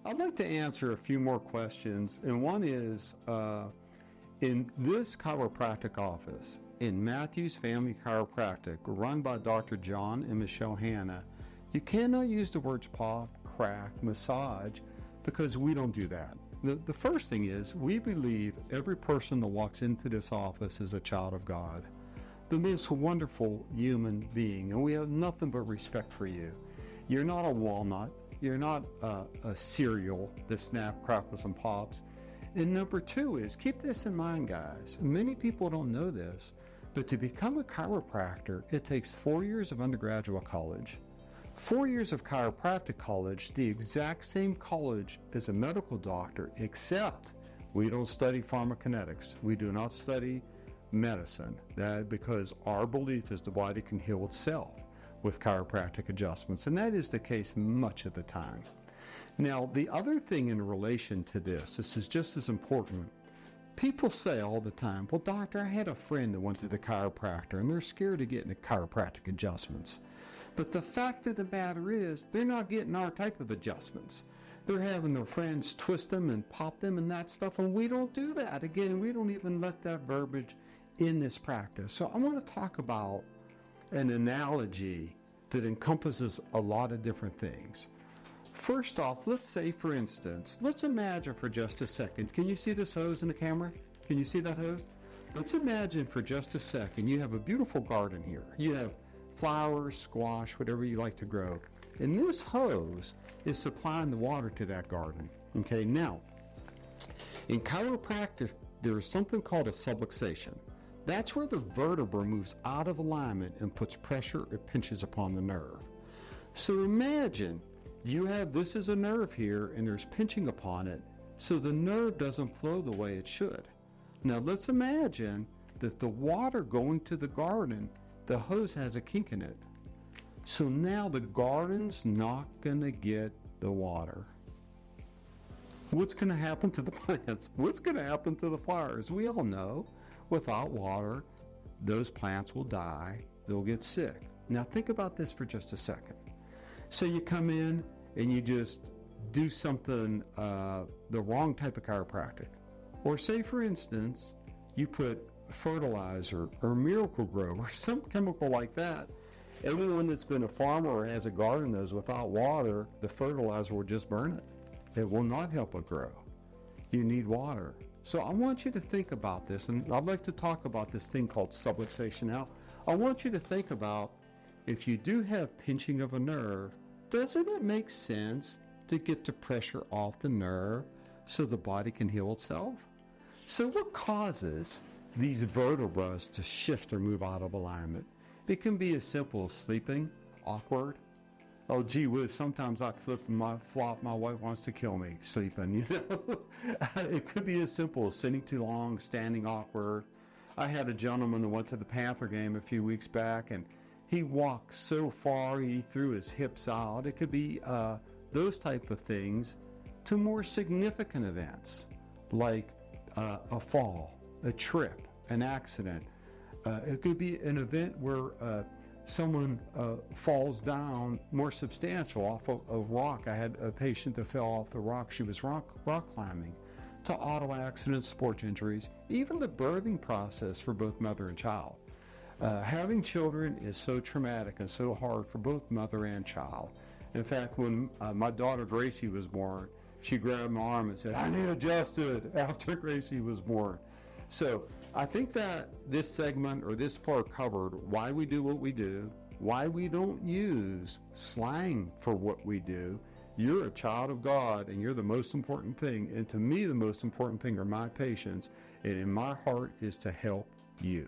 I'd like to answer a few more questions, and one is, in this chiropractic office, in Matthews Family Chiropractic, run by Dr. John and Mechelle Hannah, you cannot use the words pop, crack, massage, because we don't do that. The first thing is, we believe every person that walks into this office is a child of God, the most wonderful human being, and we have nothing but respect for you. You're not a walnut. You're not a cereal that snap, crackles, and pops. And number two is, keep this in mind, guys. Many people don't know this, but to become a chiropractor, it takes 4 years of undergraduate college, 4 years of chiropractic college, the exact same college as a medical doctor, except we don't study pharmacokinetics. We do not study medicine, because our belief is the body can heal itself with chiropractic adjustments, and that is the case much of the time. Now, the other thing in relation to this is just as important. People say all the time, well, doctor, I had a friend that went to the chiropractor and they're scared of getting the chiropractic adjustments. But the fact of the matter is, they're not getting our type of adjustments. They're having their friends twist them and pop them and that stuff, and we don't do that. Again, we don't even let that verbiage in this practice. So I want to talk about an analogy that encompasses a lot of different things. First off, let's say, for instance, let's imagine for just a second. Can you see this hose in the camera? Can you see that hose? Let's imagine for just a second you have a beautiful garden here. You have flowers, squash, whatever you like to grow. And this hose is supplying the water to that garden. Okay, now, in chiropractic, there is something called a subluxation. That's where the vertebra moves out of alignment and puts pressure or pinches upon the nerve. So imagine you have, this is a nerve here, and there's pinching upon it, so the nerve doesn't flow the way it should. Now let's imagine that the water going to the garden, the hose has a kink in it. So now the garden's not going to get the water. What's going to happen to the plants? What's going to happen to the flowers? We all know, without water, those plants will die. They'll get sick. Now think about this for just a second. So you come in and you just do something, the wrong type of chiropractic. Or say, for instance, you put fertilizer or Miracle Grow or some chemical like that. Everyone that's been a farmer or has a garden knows without water, the fertilizer will just burn it. It will not help it grow. You need water. So I want you to think about this, and I'd like to talk about this thing called subluxation. Now, I want you to think about, if you do have pinching of a nerve, doesn't it make sense to get the pressure off the nerve so the body can heal itself? So what causes these vertebrae to shift or move out of alignment? It can be as simple as sleeping, awkward. Oh, gee whiz, sometimes I flip my flop, my wife wants to kill me sleeping, you know. It could be as simple as sitting too long, standing awkward. I had a gentleman that went to the Panther game a few weeks back, and he walked so far he threw his hips out. It could be those type of things, to more significant events like a fall, a trip, an accident. It could be an event where someone falls down more substantial off of a rock. I had a patient that fell off the rock. She was rock climbing, to auto accidents, sports injuries, even the birthing process for both mother and child. Having children is so traumatic and so hard for both mother and child. In fact, when my daughter Gracie was born, she grabbed my arm and said, "I need adjusted," after Gracie was born. So I think that this segment or this part covered why we do what we do, why we don't use slang for what we do. You're a child of God, and you're the most important thing. And to me, the most important thing are my patients, and in my heart is to help you.